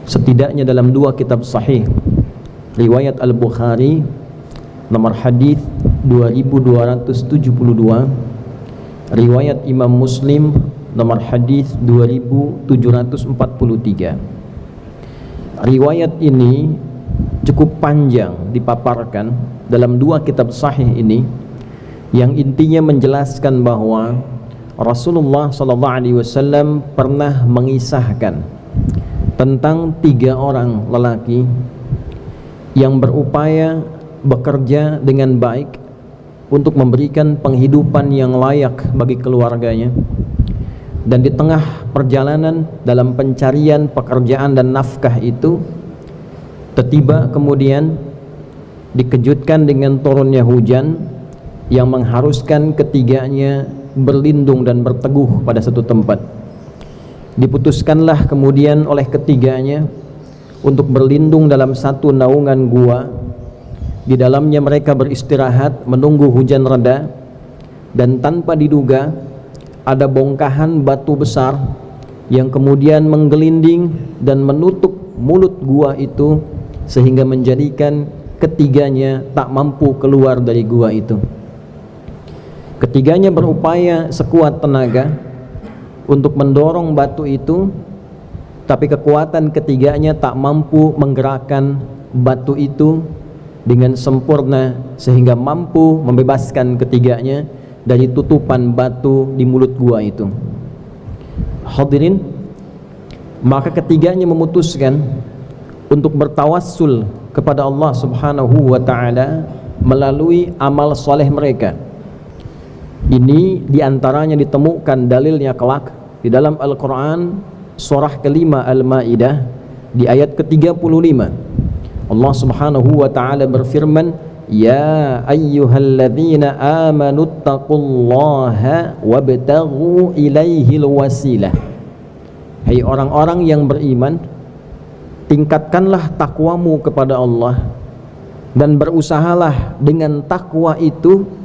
setidaknya dalam dua kitab sahih, riwayat Al-Bukhari nomor hadis 2272, riwayat Imam Muslim nomor hadis 2743. Riwayat ini cukup panjang dipaparkan dalam dua kitab sahih ini, yang intinya menjelaskan bahwa Rasulullah SAW pernah mengisahkan tentang 3 orang lelaki yang berupaya bekerja dengan baik untuk memberikan penghidupan yang layak bagi keluarganya, dan di tengah perjalanan dalam pencarian pekerjaan dan nafkah itu tiba kemudian dikejutkan dengan turunnya hujan yang mengharuskan ketiganya berlindung dan berteguh pada satu tempat. Diputuskanlah kemudian oleh ketiganya untuk berlindung dalam satu naungan gua. Di dalamnya mereka beristirahat menunggu hujan reda, dan tanpa diduga ada bongkahan batu besar yang kemudian menggelinding dan menutup mulut gua itu, sehingga menjadikan ketiganya tak mampu keluar dari gua itu. Ketiganya berupaya sekuat tenaga untuk mendorong batu itu, tapi kekuatan ketiganya tak mampu menggerakkan batu itu dengan sempurna sehingga mampu membebaskan ketiganya dari tutupan batu di mulut gua itu. Hadirin, maka ketiganya memutuskan untuk bertawassul kepada Allah Subhanahu wa ta'ala melalui amal soleh mereka. Ini diantaranya ditemukan dalilnya kelak di dalam Al-Quran surah kelima Al-Ma'idah di ayat ke-35. Allah Subhanahu wa ta'ala berfirman, ya ayyuhalladzina amanu taqullaha wabtaghu ilaihil wasilah. Hai orang-orang yang beriman, tingkatkanlah takwamu kepada Allah dan berusahalah dengan takwa itu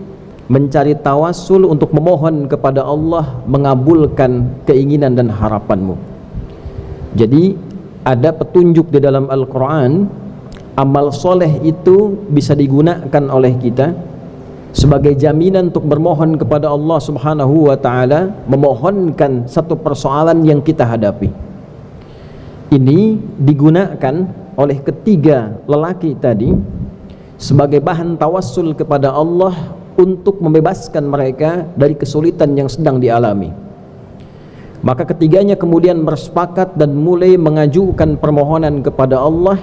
mencari tawassul untuk memohon kepada Allah mengabulkan keinginan dan harapanmu. Jadi ada petunjuk di dalam Al-Quran, amal soleh itu bisa digunakan oleh kita sebagai jaminan untuk bermohon kepada Allah Subhanahu wa ta'ala, memohonkan satu persoalan yang kita hadapi. Ini digunakan oleh ketiga lelaki tadi sebagai bahan tawassul kepada Allah untuk membebaskan mereka dari kesulitan yang sedang dialami. Maka ketiganya kemudian bersepakat dan mulai mengajukan permohonan kepada Allah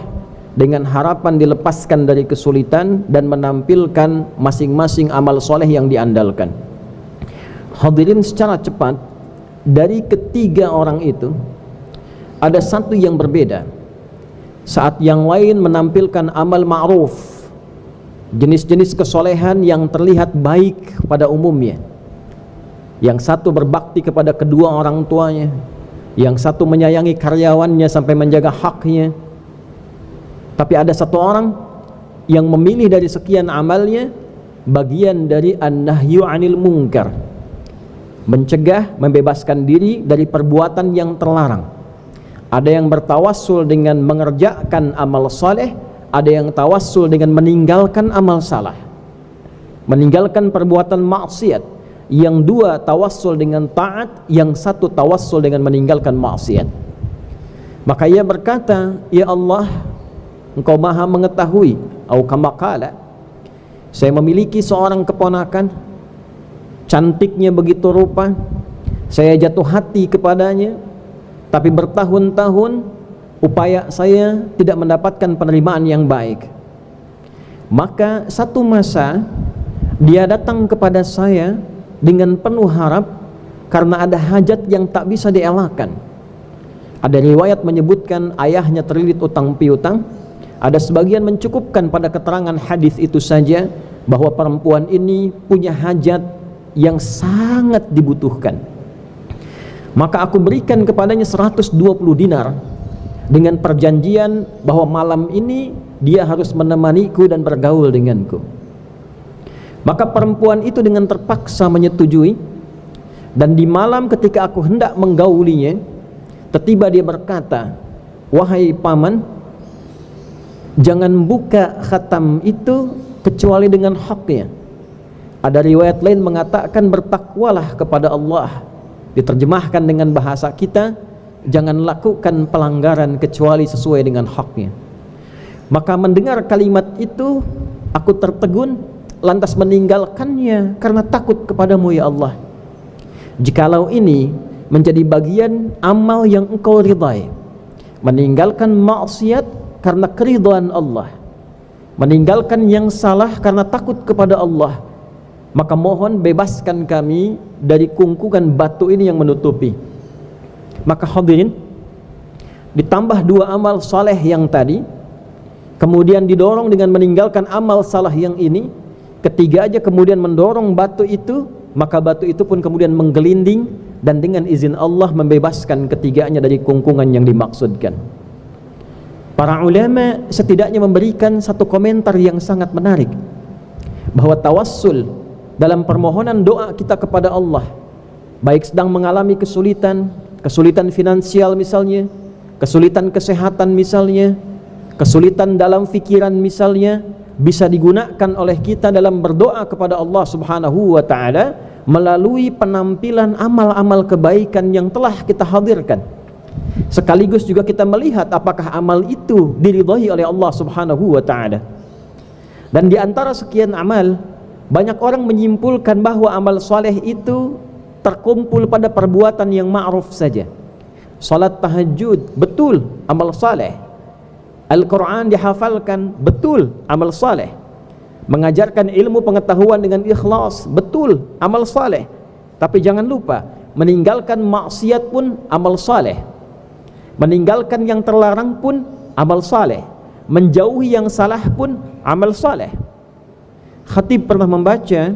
dengan harapan dilepaskan dari kesulitan dan menampilkan masing-masing amal soleh yang diandalkan. Hadirin, secara cepat dari ketiga orang itu ada satu yang berbeda. Saat yang lain menampilkan amal ma'ruf, jenis-jenis kesolehan yang terlihat baik pada umumnya. Yang satu berbakti kepada kedua orang tuanya, yang satu menyayangi karyawannya sampai menjaga haknya. Tapi ada satu orang yang memilih dari sekian amalnya bagian dari an-nahyu 'anil munkar, mencegah, membebaskan diri dari perbuatan yang terlarang. Ada yang bertawassul dengan mengerjakan amal saleh, ada yang tawassul dengan meninggalkan amal salah, meninggalkan perbuatan maksiat. Yang dua tawassul dengan taat, yang satu tawassul dengan meninggalkan maksiat. Maka ia berkata, ya Allah, Engkau maha mengetahui, atau kama qala, saya memiliki seorang keponakan, cantiknya begitu rupa, saya jatuh hati kepadanya, tapi bertahun-tahun upaya saya tidak mendapatkan penerimaan yang baik. Maka satu masa dia datang kepada saya dengan penuh harap karena ada hajat yang tak bisa dielakkan. Ada riwayat menyebutkan ayahnya terlilit utang piutang. Ada sebagian mencukupkan pada keterangan hadis itu saja bahwa perempuan ini punya hajat yang sangat dibutuhkan. Maka aku berikan kepadanya 120 dinar dengan perjanjian bahwa malam ini dia harus menemaniku dan bergaul denganku. Maka perempuan itu dengan terpaksa menyetujui, dan di malam ketika aku hendak menggaulinya, tiba-tiba dia berkata, wahai paman, jangan buka khatam itu kecuali dengan haknya. Ada riwayat lain mengatakan bertakwalah kepada Allah. Diterjemahkan dengan bahasa kita, jangan lakukan pelanggaran kecuali sesuai dengan haknya. Maka mendengar kalimat itu, aku tertegun, lantas meninggalkannya karena takut kepadamu ya Allah. Jikalau ini menjadi bagian amal yang engkau ridai, meninggalkan maksiat karena keridhaan Allah, meninggalkan yang salah karena takut kepada Allah, maka mohon bebaskan kami dari kungkungan batu ini yang menutupi. Maka hadirin, ditambah 2 amal saleh yang tadi, kemudian didorong dengan meninggalkan amal salah yang ini, ketiga aja kemudian mendorong batu itu, maka batu itu pun kemudian menggelinding dan dengan izin Allah membebaskan ketiganya dari kungkungan yang dimaksudkan. Para ulama setidaknya memberikan satu komentar yang sangat menarik, bahwa tawassul dalam permohonan doa kita kepada Allah, baik sedang mengalami kesulitan finansial misalnya, kesulitan kesehatan misalnya, kesulitan dalam pikiran misalnya, bisa digunakan oleh kita dalam berdoa kepada Allah Subhanahu wa taala melalui penampilan amal-amal kebaikan yang telah kita hadirkan. Sekaligus juga kita melihat apakah amal itu diridhai oleh Allah Subhanahu wa taala. Dan di antara sekian amal, banyak orang menyimpulkan bahwa amal soleh itu terkumpul pada perbuatan yang ma'ruf saja. Salat tahajud, betul, amal soleh. Al-Quran dihafalkan, betul, amal soleh. Mengajarkan ilmu pengetahuan dengan ikhlas, betul, amal soleh. Tapi jangan lupa, meninggalkan maksiat pun amal soleh, meninggalkan yang terlarang pun amal soleh, menjauhi yang salah pun amal soleh. Khatib pernah membaca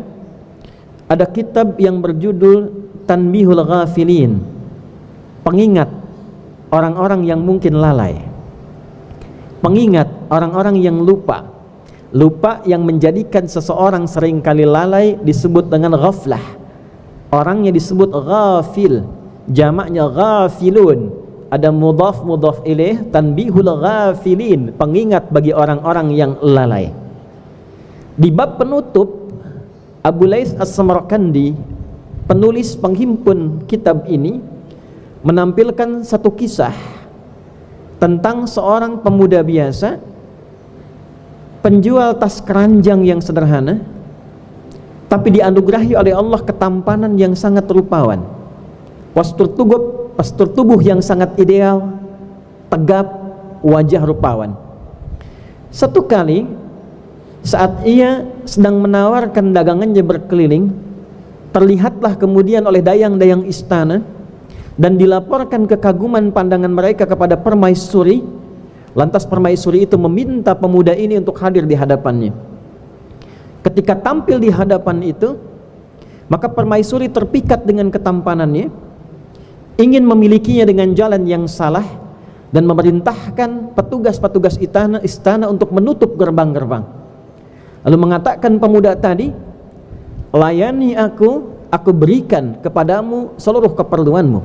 ada kitab yang berjudul Tanbihul Ghafilin, pengingat orang-orang yang mungkin lalai, pengingat orang-orang yang lupa yang menjadikan seseorang seringkali lalai disebut dengan ghaflah. Orangnya disebut ghafil, jamaknya ghafilun, ada mudhaf ilaih, tanbihul ghafilin, pengingat bagi orang-orang yang lalai. Di bab penutup, Abu Lais As-Samarkandi, penulis penghimpun kitab ini, menampilkan satu kisah tentang seorang pemuda biasa, penjual tas keranjang yang sederhana, tapi dianugerahi oleh Allah ketampanan yang sangat rupawan, postur tubuh yang sangat ideal, tegap, wajah rupawan. Satu kali saat ia sedang menawarkan dagangannya berkeliling, terlihatlah kemudian oleh dayang-dayang istana dan dilaporkan kekaguman pandangan mereka kepada permaisuri. Lantas permaisuri itu meminta pemuda ini untuk hadir di hadapannya. Ketika tampil di hadapan itu, maka permaisuri terpikat dengan ketampanannya, ingin memilikinya dengan jalan yang salah, dan memerintahkan petugas-petugas istana untuk menutup gerbang-gerbang. Lalu mengatakan pemuda tadi, layani aku berikan kepadamu seluruh keperluanmu.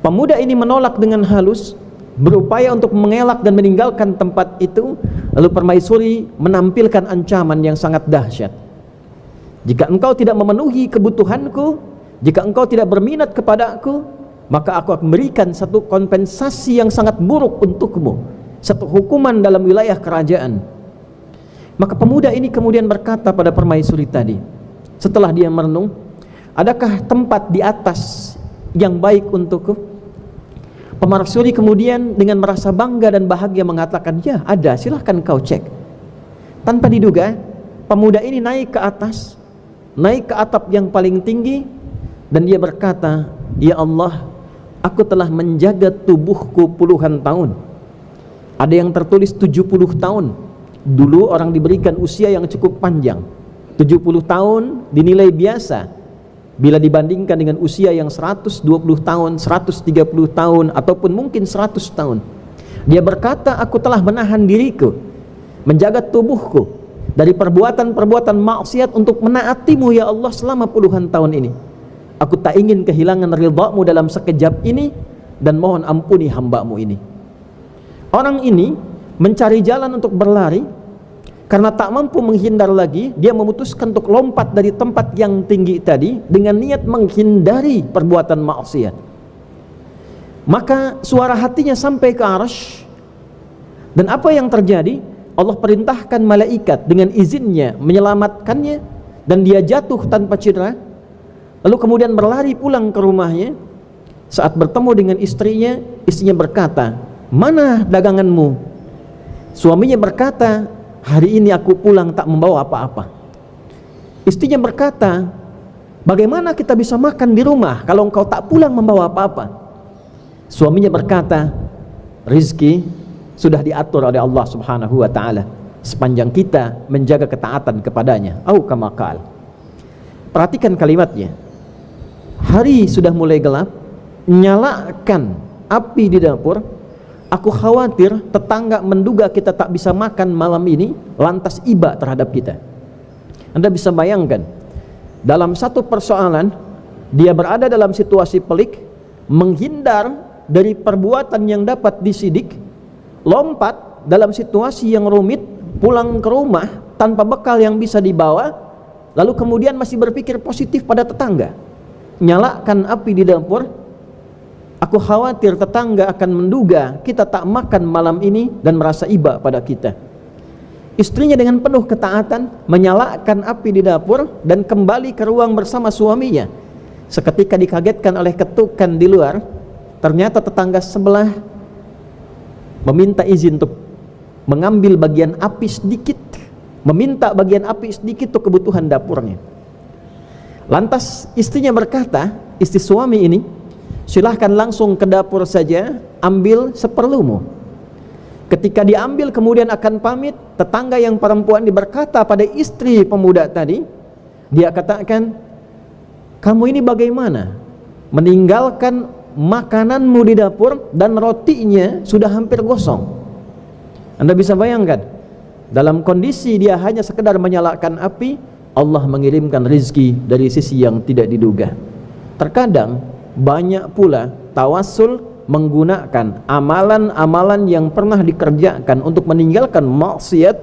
Pemuda ini menolak dengan halus, berupaya untuk mengelak dan meninggalkan tempat itu. Lalu permaisuri menampilkan ancaman yang sangat dahsyat. Jika engkau tidak memenuhi kebutuhanku, jika engkau tidak berminat kepadaku, maka aku akan berikan satu kompensasi yang sangat buruk untukmu, satu hukuman dalam wilayah kerajaan. Maka pemuda ini kemudian berkata pada permaisuri tadi, setelah dia merenung, adakah tempat di atas yang baik untukku? Permaisuri kemudian dengan merasa bangga dan bahagia mengatakan, ya ada, silahkan kau cek. Tanpa diduga, pemuda ini naik ke atas, naik ke atap yang paling tinggi, dan dia berkata, ya Allah, aku telah menjaga tubuhku puluhan tahun. Ada yang tertulis 70 tahun. Dulu orang diberikan usia yang cukup panjang. 70 tahun dinilai biasa bila dibandingkan dengan usia yang 120 tahun, 130 tahun, ataupun mungkin 100 tahun. Dia berkata, aku telah menahan diriku, menjaga tubuhku dari perbuatan-perbuatan maksiat untuk menaatimu ya Allah selama puluhan tahun ini. Aku tak ingin kehilangan ridhamu dalam sekejap ini, dan mohon ampuni hambamu ini. Orang ini mencari jalan untuk berlari, karena tak mampu menghindar lagi, dia memutuskan untuk lompat dari tempat yang tinggi tadi dengan niat menghindari perbuatan maksiat. Maka suara hatinya sampai ke arsy, dan apa yang terjadi? Allah perintahkan malaikat dengan izinnya menyelamatkannya, dan dia jatuh tanpa cedera. Lalu kemudian berlari pulang ke rumahnya. Saat bertemu dengan istrinya, istrinya berkata, "Mana daganganmu?" Suaminya berkata, "Hari ini aku pulang tak membawa apa-apa." Istrinya berkata, "Bagaimana kita bisa makan di rumah kalau engkau tak pulang membawa apa-apa?" Suaminya berkata, "Rizki sudah diatur oleh Allah Subhanahu wa ta'ala sepanjang kita menjaga ketaatan kepadanya." Au kama qala. Perhatikan kalimatnya. Hari sudah mulai gelap, nyalakan api di dapur. Aku khawatir tetangga menduga kita tak bisa makan malam ini, lantas iba terhadap kita. Anda bisa bayangkan, dalam satu persoalan dia berada dalam situasi pelik, menghindar dari perbuatan yang dapat disidik, lompat dalam situasi yang rumit, pulang ke rumah tanpa bekal yang bisa dibawa, lalu kemudian masih berpikir positif pada tetangga. Nyalakan api di dapur. Aku khawatir tetangga akan menduga kita tak makan malam ini dan merasa iba pada kita. Istrinya dengan penuh ketaatan menyalakan api di dapur dan kembali ke ruang bersama suaminya. Seketika dikagetkan oleh ketukan di luar. Ternyata tetangga sebelah meminta izin untuk mengambil bagian api sedikit, meminta bagian api sedikit untuk kebutuhan dapurnya. Lantas istrinya berkata, istri suami ini, "Silahkan langsung ke dapur saja, ambil seperlumu." Ketika diambil kemudian akan pamit, tetangga yang perempuan berkata pada istri pemuda tadi, dia katakan, "Kamu ini bagaimana? Meninggalkan makananmu di dapur dan rotinya sudah hampir gosong." Anda bisa bayangkan, dalam kondisi dia hanya sekedar menyalakan api, Allah mengirimkan rizki dari sisi yang tidak diduga. Terkadang banyak pula tawassul menggunakan amalan-amalan yang pernah dikerjakan untuk meninggalkan maksiat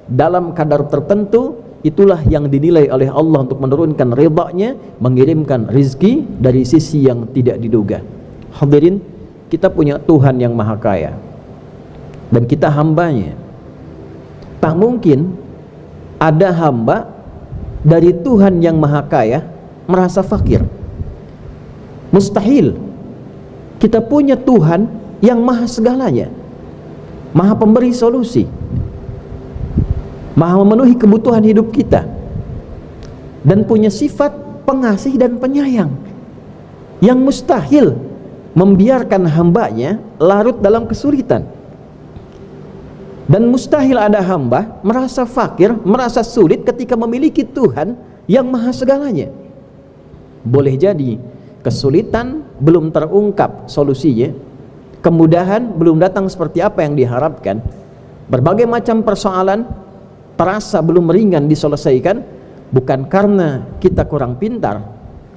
dalam kadar tertentu. Itulah yang dinilai oleh Allah untuk menurunkan ridha-Nya, mengirimkan rizki dari sisi yang tidak diduga. Hadirin, kita punya Tuhan yang maha kaya dan kita hambanya. Tak mungkin ada hamba dari Tuhan yang maha kaya merasa fakir. Mustahil. Kita punya Tuhan yang maha segalanya, maha pemberi solusi, maha memenuhi kebutuhan hidup kita, dan punya sifat pengasih dan penyayang yang mustahil membiarkan hambanya larut dalam kesulitan. Dan mustahil ada hamba merasa fakir, merasa sulit ketika memiliki Tuhan yang maha segalanya. Boleh jadi kesulitan belum terungkap solusinya, kemudahan belum datang seperti apa yang diharapkan, berbagai macam persoalan terasa belum ringan diselesaikan, bukan karena kita kurang pintar,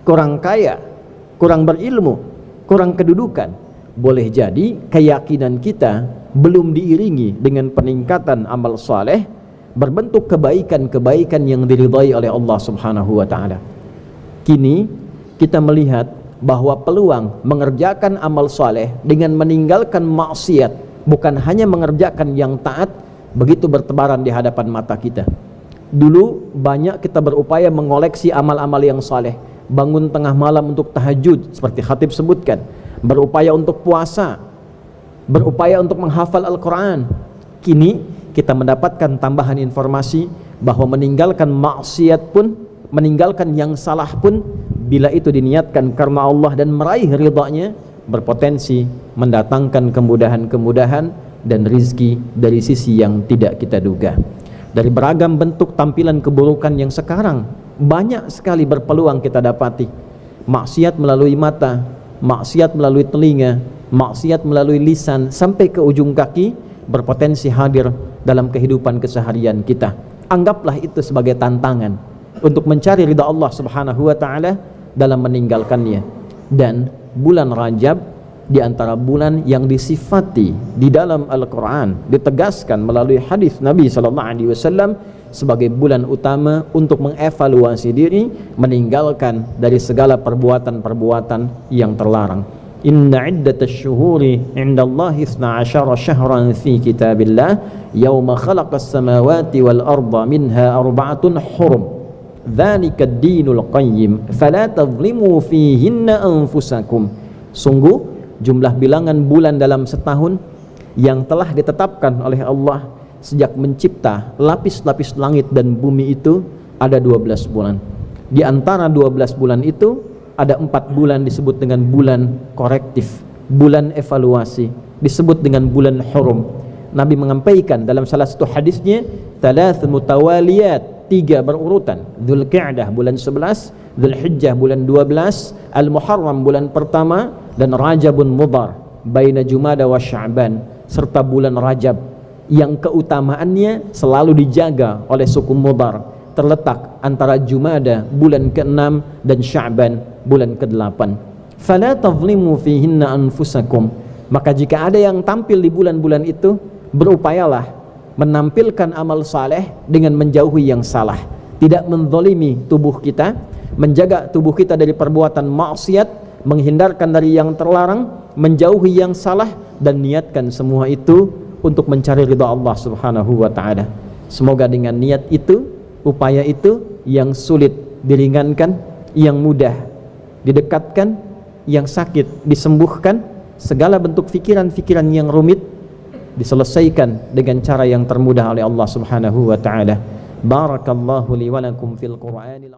kurang kaya, kurang berilmu, kurang kedudukan. Boleh jadi keyakinan kita belum diiringi dengan peningkatan amal saleh berbentuk kebaikan-kebaikan yang diridhai oleh Allah Subhanahu wa ta'ala. Kini kita melihat bahwa peluang mengerjakan amal saleh dengan meninggalkan maksiat, bukan hanya mengerjakan yang taat, begitu bertebaran di hadapan mata kita. Dulu banyak kita berupaya mengoleksi amal-amal yang saleh, bangun tengah malam untuk tahajud seperti khatib sebutkan, berupaya untuk puasa, berupaya untuk menghafal Al-Quran. Kini kita mendapatkan tambahan informasi bahwa meninggalkan maksiat pun, meninggalkan yang salah pun, bila itu diniatkan karena Allah dan meraih ridha-Nya, berpotensi mendatangkan kemudahan-kemudahan dan rizki dari sisi yang tidak kita duga. Dari beragam bentuk tampilan keburukan yang sekarang banyak sekali berpeluang kita dapati. Maksiat melalui mata, maksiat melalui telinga, maksiat melalui lisan, sampai ke ujung kaki berpotensi hadir dalam kehidupan keseharian kita. Anggaplah itu sebagai tantangan untuk mencari ridha Allah Subhanahu wa ta'ala dalam meninggalkannya. Dan bulan Rajab di antara bulan yang disifati di dalam Al-Quran, ditegaskan melalui hadis Nabi SAW sebagai bulan utama untuk mengevaluasi diri, meninggalkan dari segala perbuatan-perbuatan yang terlarang. Inna iddatash syuhuri indallahi 12 syahran fi kitabillah yawma khalaqas samawati wal arda minha arba'atun hurum dzalika ad-dinul qayyim fala tadhlimu fihinna anfusakum. Sungguh jumlah bilangan bulan dalam setahun yang telah ditetapkan oleh Allah sejak mencipta lapis-lapis langit dan bumi itu ada 12 bulan. Di antara 12 bulan itu ada 4 bulan disebut dengan bulan korektif, bulan evaluasi, disebut dengan bulan hurum. Nabi menyampaikan dalam salah satu hadisnya, thalath mutawaliyat, 3 berurutan, Dzulqa'dah bulan 11, Dzulhijjah bulan 12, Al-Muharram bulan pertama, dan Rajabun Mudhar baina Jumada wa Sya'ban, serta bulan Rajab yang keutamaannya selalu dijaga oleh suku Mudhar, terletak antara Jumada bulan ke-6 dan Sya'ban bulan ke-8. Fala tazlimu fihinna anfusakum. Maka jika ada yang tampil di bulan-bulan itu, berupayalah menampilkan amal saleh dengan menjauhi yang salah, tidak menzalimi tubuh kita, menjaga tubuh kita dari perbuatan maksiat, menghindarkan dari yang terlarang, menjauhi yang salah, dan niatkan semua itu untuk mencari ridha Allah Subhanahu wa taala. Semoga dengan niat itu, upaya itu, yang sulit diringankan, yang mudah didekatkan, yang sakit disembuhkan, segala bentuk pikiran-pikiran yang rumit diselesaikan dengan cara yang termudah oleh Allah Subhanahu wa taala. Barakallahu li wa lakum fil Qur'anil